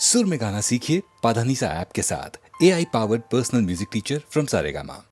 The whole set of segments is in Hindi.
सुर में गाना सीखिए पाधानीसा ऐप के साथ। AI powered personal music teacher from Saregama.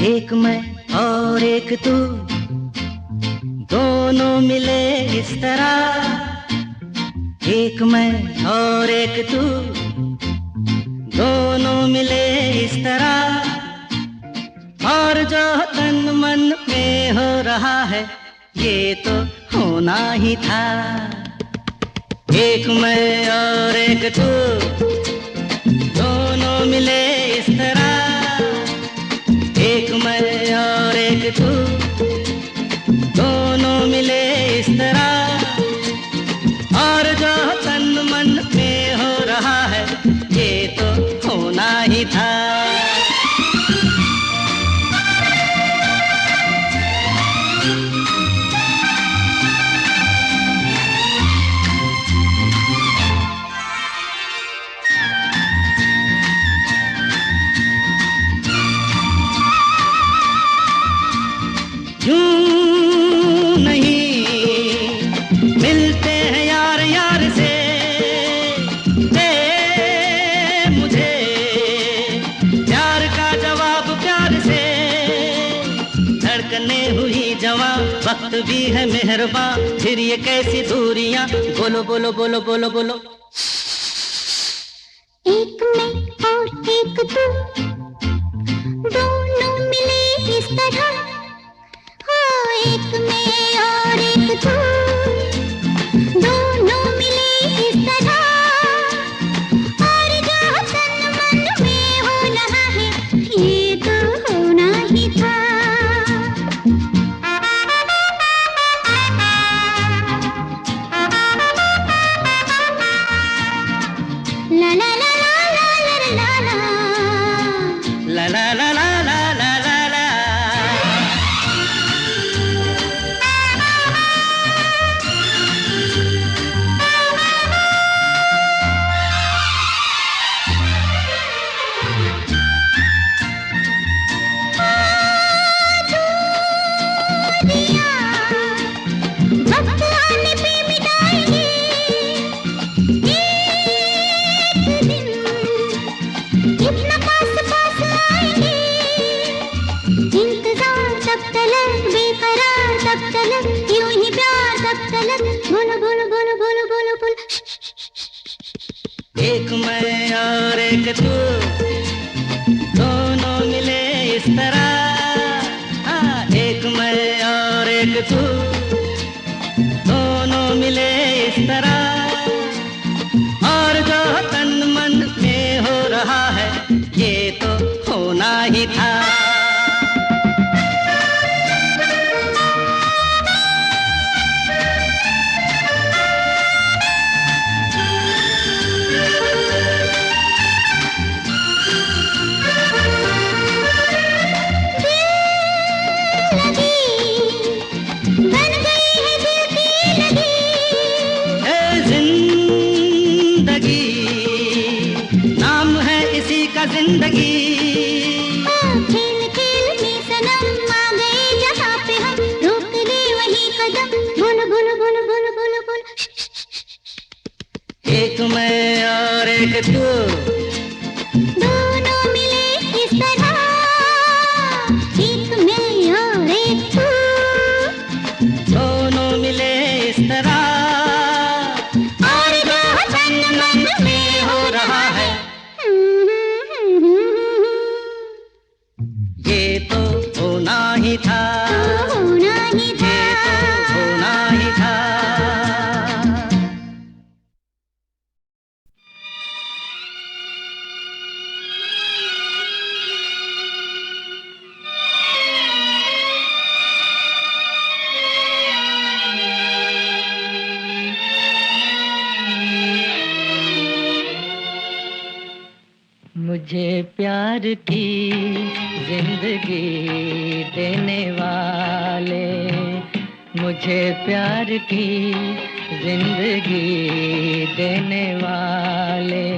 एक मैं और एक तू, दोनों मिले इस तरह। एक मैं और एक तू, दोनों मिले इस तरह। और जो तन मन में हो रहा है ये तो होना ही था। एक मैं और एक तू, दोनों मिले ही था। यूं नहीं मिलते हैं यार यार से, दे मुझे प्यार का जवाब प्यार से। धड़कने हुई जवां, वक्त भी है मेहरबान, फिर ये कैसी दूरियां, बोलो बोलो बोलो बोलो बोलो। एक मैं और एक तू, दोनों मिले इस तरह। हो एक मैं और एक तू, दोनों मिले इस तरह। और जो तन मन में हो रहा है, ये तो होना ही था। ला ला ला ला ला ला ला ला ला ला ला ला ला ला ला। दिया वक्त आने पे मिटाएंगे एक दिन, इतना पास पास आएंगे। इंतजार तब तलक, बेकरार तब तलक, यूं ही प्यार तब तलक। बोलो बोलो बोलो बोलो बोलो बोलो। एक मैं और एक तू, दोनों मिले इस तरह। हाँ, एक मैं और एक तू, दोनों मिले इस तरह। और जो तन मन में हो रहा है, ये तो होना ही था। बन गई है दिल की लगी। ए जिंदगी, नाम है इसी का जिंदगी। खेल खेल में सनम आ गए जहाँ पे हम, रोक दे वही कदम। बोलो बोलो बोलो बोलो बोलो बोलो। एक मैं और एक तू, दोनों मिले इस तरह। एक मैं और एक तू, दोनों मिले इस तरह। और जो तन मन में हो रहा है, ये तो होना ही था। होना ही था। ये तो होना ही था। मुझे प्यार की जिंदगी देने वाले, मुझे प्यार की जिंदगी देने वाले,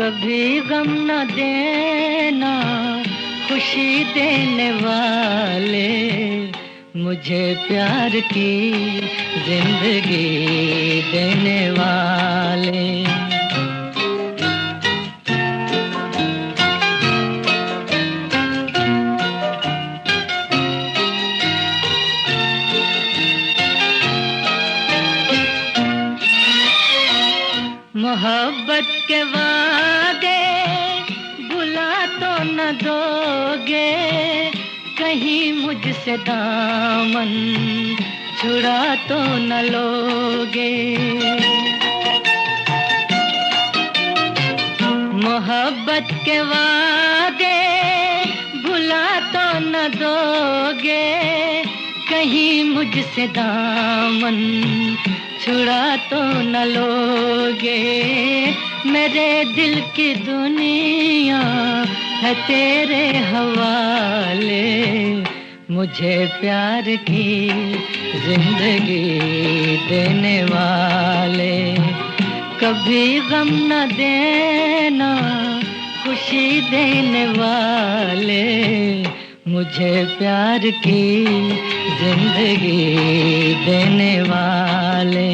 कभी गम न देना खुशी देने वाले, मुझे प्यार की जिंदगी देने वाले। मोहब्बत के वादे भुला तो न दोगे, कहीं मुझसे दामन छुड़ा तो न लोगे। मोहब्बत के वादे भुला तो न दोगे, कहीं मुझसे दामन छुड़ा तो न लोगे। मेरे दिल की दुनिया है तेरे हवाले, मुझे प्यार की जिंदगी देने वाले। कभी गम न देना, खुशी देने वाले, मुझे प्यार की जिंदगी देने वाले।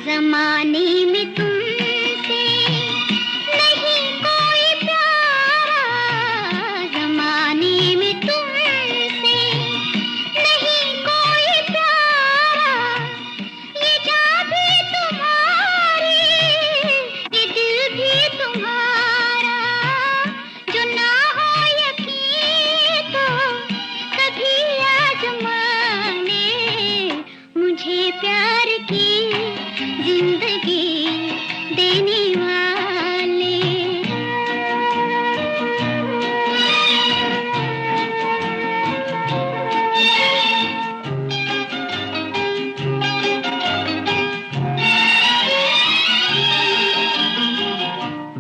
ज़माने में तुमसे नहीं कोई प्यारा, ज़माने में तुमसे नहीं कोई प्यारा। ये जान भी तुम्हारी, ये दिल भी तुम्हारा। जो ना हो यकीन तो कभी आज़माने, मुझे प्यार की जिंदगी देने वाले।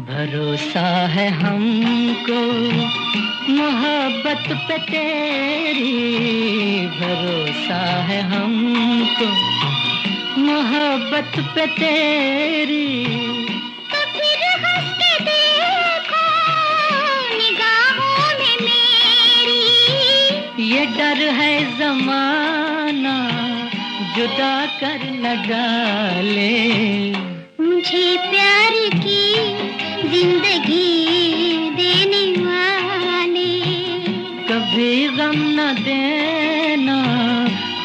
भरोसा है हमको मोहब्बत पे तेरी, भरोसा है हमको मोहब्बत पे तेरी। तो फिर हंस के देखो निगाहों में मेरी। ये डर है ज़माना जुदा कर न डाले, मुझे प्यार की जिंदगी देने वाले। कभी गम न देना,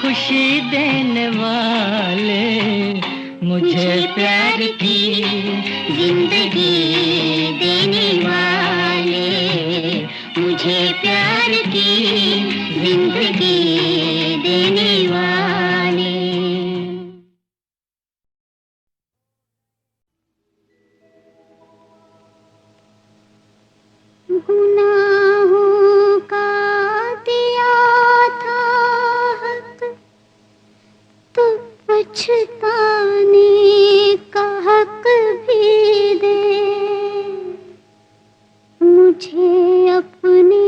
खुशी देने वाले, मुझे प्यार की जिंदगी देने वाले, मुझे प्यार की जिंदगी देने वाले। गुनाहों का दिया था हक, तो पछताने का हक भी दे। मुझे अपने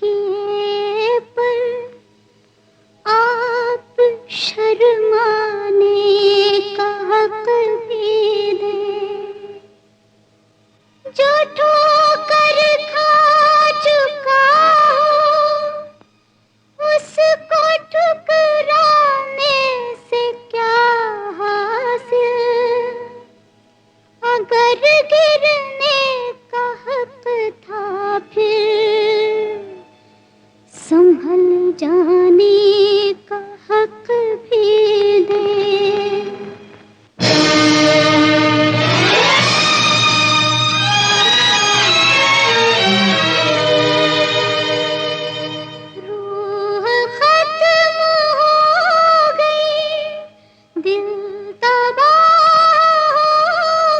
किए पर आप शर्माने का हक भी दे। जो ठोकर खा चुका हो, उसको ठुकराने से क्या हासिल। अगर गिरने का हक था फिर संभल जाने का हक भी दे। रूह खत्म हो गई, दिल तबाह हो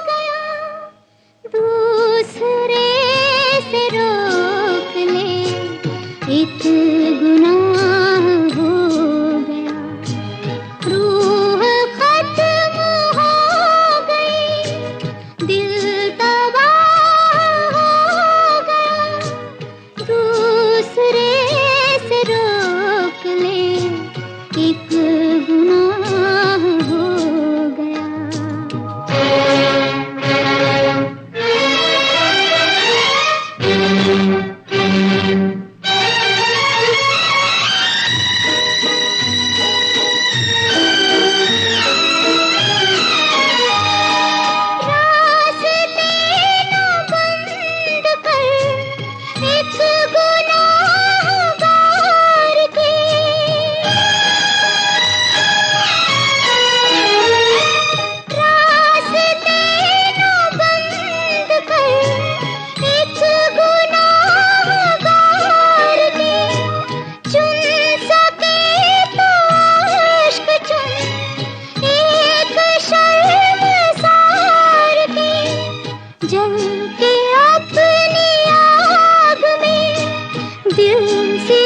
गया। दूसरे से रोक ले, एक गुनाह हो गया। रूह खत्म हो गई, दिल तबाह हो गया। दूसरे से रोक ले, एक गुनाह हो गया। रास्ते न बंद कर एक गुनाहगार के। रास्ते न बंद कर एक गुनाहगार के। चुन सके तो इश्क चुन एक शर्मसार के। जल के अपनी आग में दिल से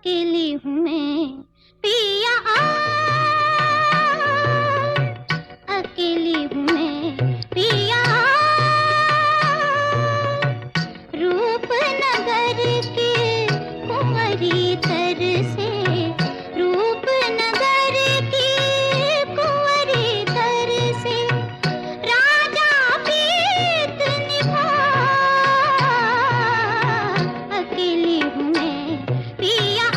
अकेली हूँ मैं पिया अकेली हूँ मैं पिया रूपनगर के कुंवरी तर से रूपनगर की कुंवरी तर से राजा प्रीत निभा अकेली हूँ मैं पिया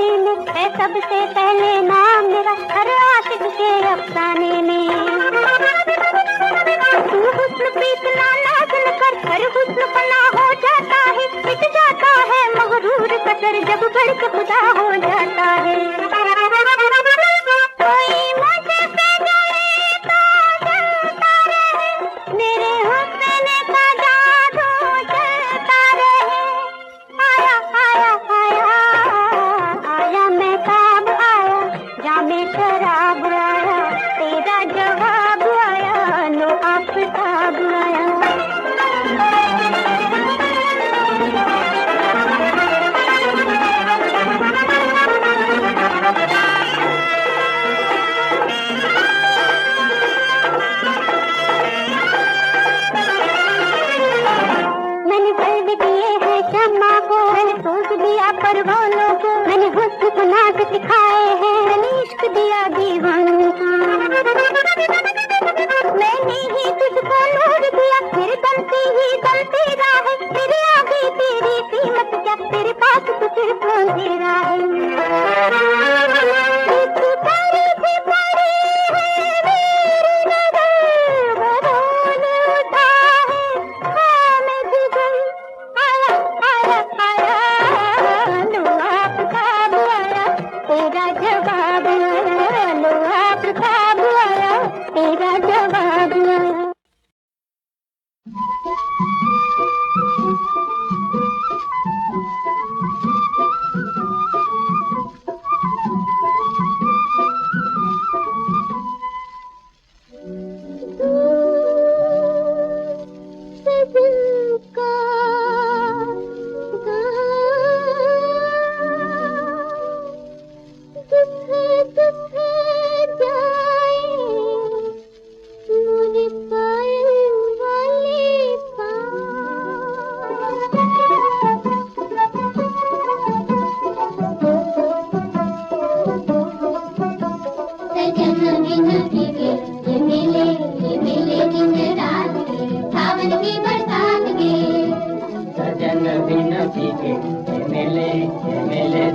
जमाने में है सबसे पहले नाम मेरा हर आशिक के अफसाने में। तू हुस्न पे इतना नाज़ कर हर हुस्न फना हो जाता है, मिट जाता है मगरूर कसर जब बढ़ के खुदा हो जाता है। कोई मुझे पे जाए तो जलता रहे, मेरे हुस्न का जादू चलता रहे। आया आया आया आया महताब आया, जामे शराब आया, तेरा जवाब आया, लो आफताब आया। मैंने बल्ब दिए हैं शम्मा को, मैंने सोच दिया परवानों को, मैंने हुस्न को नाज सिखाए हैं, मैंने इश्क दिया दीवानों को। मैंने ही तुझको नूर दिया, मेरे दम से ही दम तेरा है, तेरे आगे तेरी कीमत क्या, तेरे पास तो सिर्फ अंधेरा है। इस परी से परी है मेरी नजर, बदौल उठा है खामोश गई। आया आया आया लो आफताब आया, तेरा जवाब आया, लो आफताब आया, तेरा जवाब आया। सजन का दुख दुख जाए मुझे पायल वाले सजन बिन भीगे ये मिले दिन रात के, सावन की बरसात के। सजन बिन भीगे ये मिले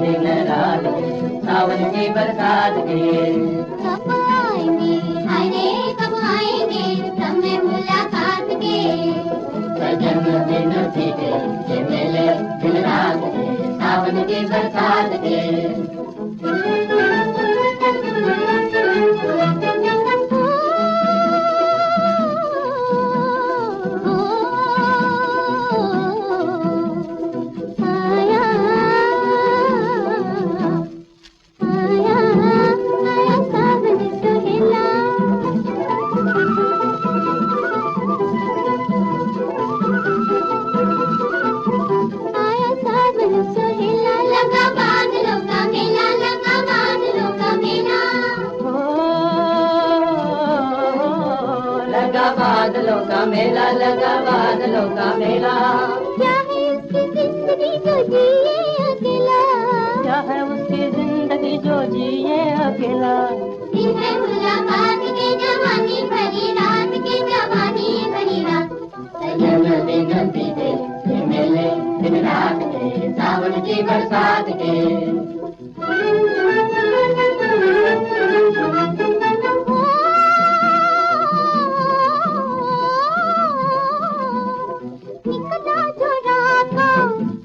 दिन रात के, सावन की बरसात के। कब आएंगे हाय रे कब आएंगे समय मुलाकात के। सजन बिन भीगे ये मिले दिन रात के, सावन की बरसात के। आया आया आया सावन सुहेला। आया सावन सुहेला, लगा बादलों का मेला, लगा बादलों का मेला। लगा बादलों का मेला, लगा बादलों का मेला। क्या है उसकी जिंदगी जो जिए अकेला, क्या है उसकी जिंदगी जो जिए अकेला। दिन है मुलाकात के जवानी भरी रात के, जवानी भरी रात। सजन बिन भीगे ये मिले दिन रात के, सावन की बरसात के। निकला जो राता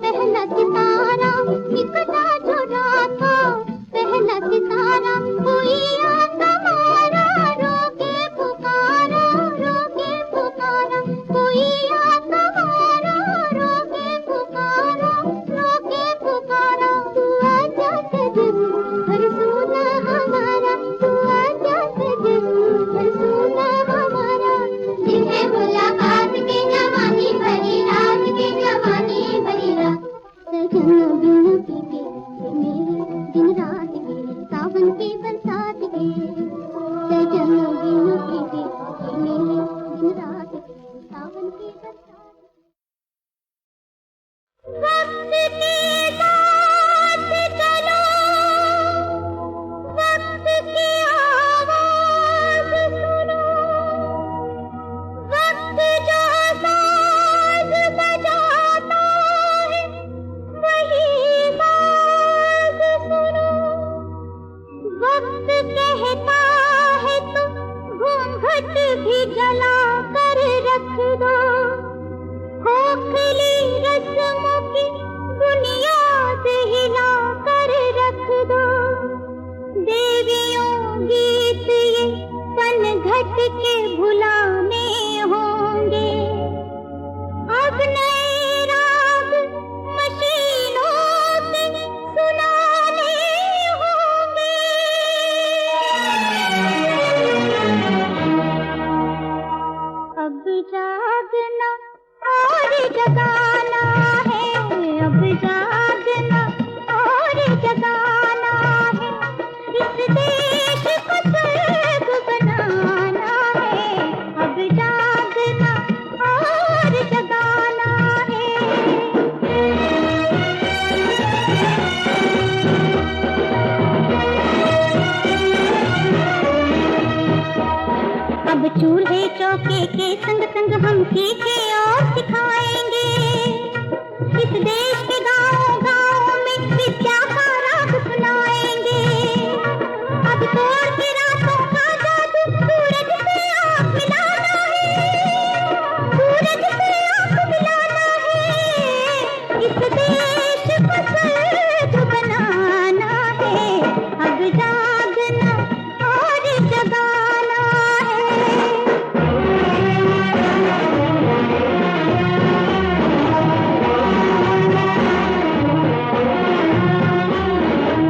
पहला सितारा, निकला जो राता पहला सितारा, कोई आता मारा रोके पुकारा, रोके पुकारा, कोई आता मारा रोके पुकारा, रोके पुकारा। तू आजा झटके भुलाने होंगे, अब नए राग मशीनों से सुनाने होंगे। अब जागना और जगाना है, अब जागना और जगाना है, इस देश को स्वर्ग बनाना है। अब जागना और जगाना है। अब चूल्हे चौके के संग संग हम सीखे और सिखाएंगे, इस देश के गाँव गाँव में विद्या का राग सुनाएंगे। अब तोड़ के रातों का जादू सूरज से आँख मिलाना है, सूरज से आँख मिलाना है, इस देश को स्वर्ग बनाना है। अब जागना और जगाना है।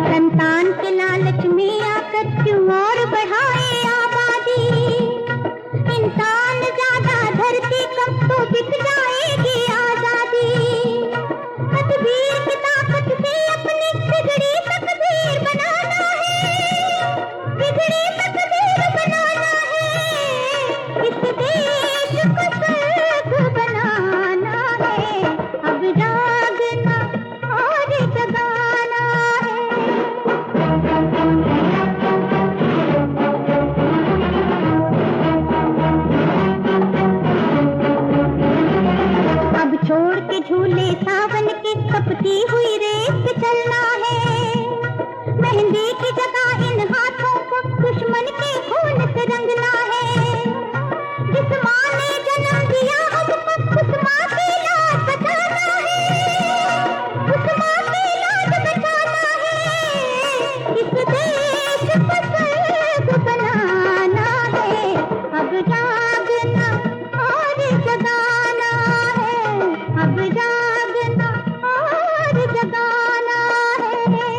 संतान के लालच में आकर क्यों और बढ़ाए आबादी, इंसान ज्यादा धरती कम तो बिक जाएगी आजादी। तकदीर की ताकत से अपनी बिगड़ी तकदीर बनाना है, बिगड़ी तकदीर बनाना है, इस देश को स्वर्ग बनाना है। अब जागना और जगाना है। अब छोड़ के झूले सावन के तपती हुई रेत पे चलना है, मेहंदी की जगह इन हाथों को दुश्मन के खून से रंगना है। जिस माँ ने जन्म दिया हमको उस माँ की लाज बचाना है, उस माँ की लाज बचाना है, इस देश को स्वर्ग बनाना है। अब जागना और जगाना है, अब जागना और जगाना है।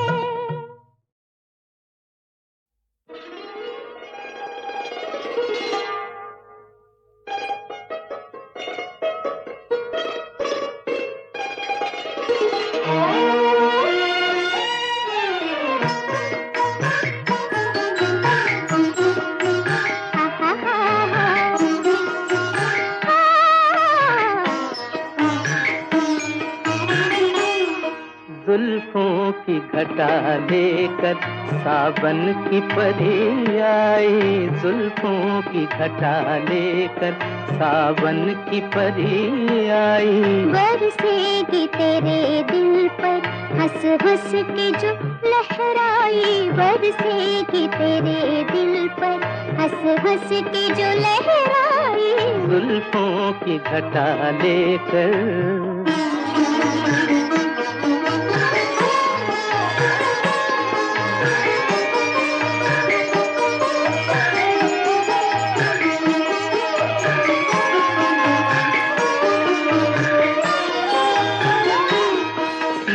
जुल्फों की घटा लेकर सावन की परी आई, जुल्फों की घटा लेकर सावन की परी आई। बरसेगी तेरे दिल पर हंस हंस के जो लहराई, बरसेगी तेरे दिल पर हंस हंस के जो लहराई। जुल्फों की घटा लेकर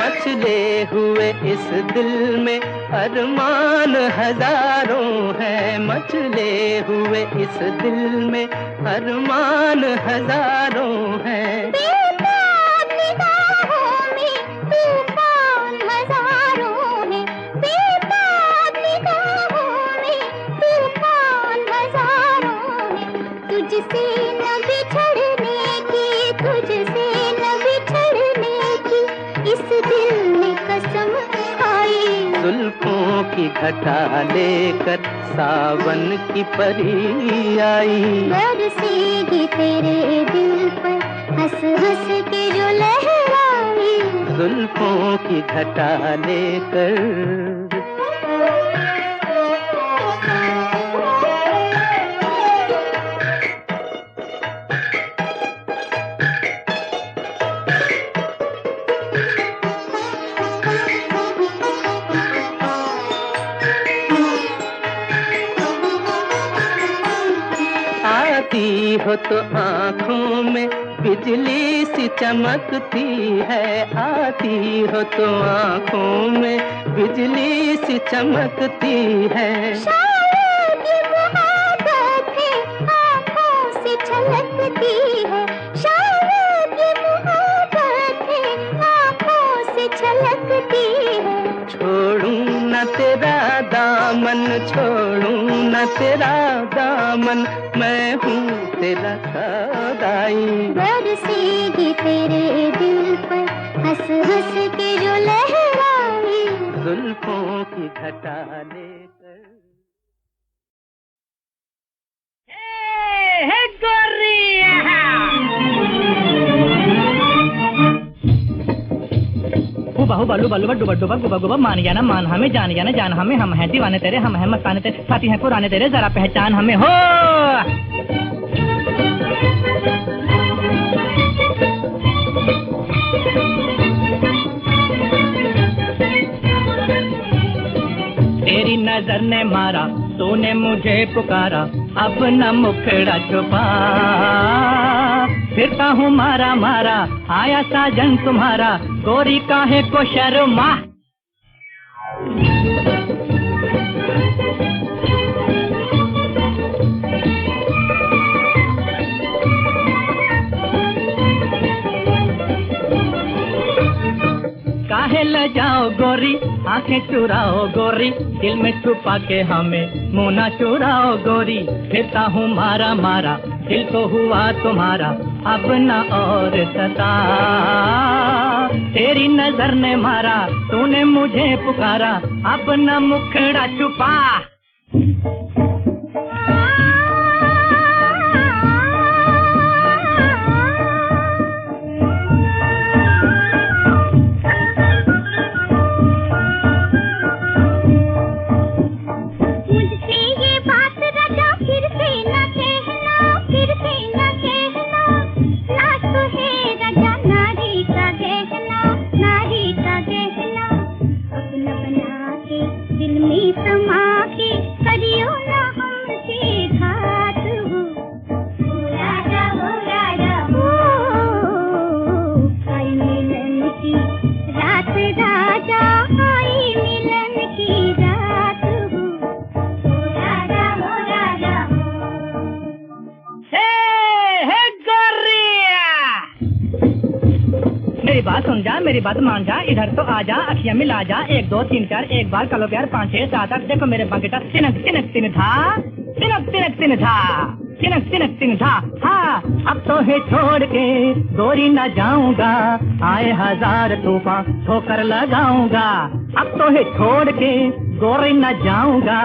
मचले हुए इस दिल में अरमान हजारों हैं, मचले हुए इस दिल में अरमान हजारों हैं। बेताब निगाहों में तूफान हजारों हैं, बेताब निगाहों में तूफान हजारों हैं। तुझसे न बिछड़ने की, तुझसे न बिछड़ने की इस दिल में कसम खाई। जुल्फों की घटा लेकर सावन की परी आई। बरसेगी तेरे दिल पर हंस हंस के जो लहराई। जुल्फों की घटा लेकर आती हो तो आँखों में बिजली सी चमकती है, आती हो तो आँखों में बिजली सी चमकती है। शायद ये मोहब्बत है, आँखों से छलकती है, शायद ये मोहब्बत है, आँखों से छलकती है। छोड़ूं न तेरा दामन, छोड़ूं न तेरा दामन, मैं हूँ तेरा सौदाई। बरसेगी तेरे दिल पर हंस हंस के जो लहराई, जुल्फों की घटा लेकर। हे गोरिया हुबा हुबा लुबा लुबा डुबा डुबा गुबा गुबा, मान गया ना मान हमें, जान गया ना जान हमें, हम हैं दीवाने तेरे, हम हैं मस्ताने तेरे, साथी हैं पुराने तेरे, जरा पहचान हमें हो। तेरी नजर ने मारा, तूने मुझे पुकारा, अब न मुखड़ा छुपा, फिरता हूँ मारा मारा, आया साजन तुम्हारा, गोरी काहे को शर्मा। काहे ल जाओ गोरी, आंखें चुराओ गोरी, दिल में छुपा के हमें मुँह न चुराओ गोरी, फिरता हूँ मारा मारा, दिल को हुआ तुम्हारा, अब न और सता। तेरी नजर ने मारा, तूने मुझे पुकारा, अब न मुखड़ा छुपा। मेरी बात मान जा, इधर तो आ जा, अखियां मिला जा, 1 2 3 4, एक बार कलो प्यार, 5 6 7 8, देखो मेरे बंकेटा, तिनक तिनक तिन था, तिनक तिनक तिन था, तिनक तिनक तिन था। हाँ अब तो है छोड़ के गोरी न जाऊंगा, आए 1000 तूफान ठोकर लगाऊंगा, अब तो है छोड़ के गोरी न जाऊंगा,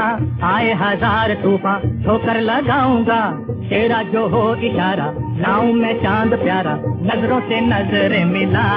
आए 1000 तूफान ठोकर लगाऊंगा, तेरा जो हो इशारा, लाऊं मैं चांद प्यारा, नजरों से नजरें मिला।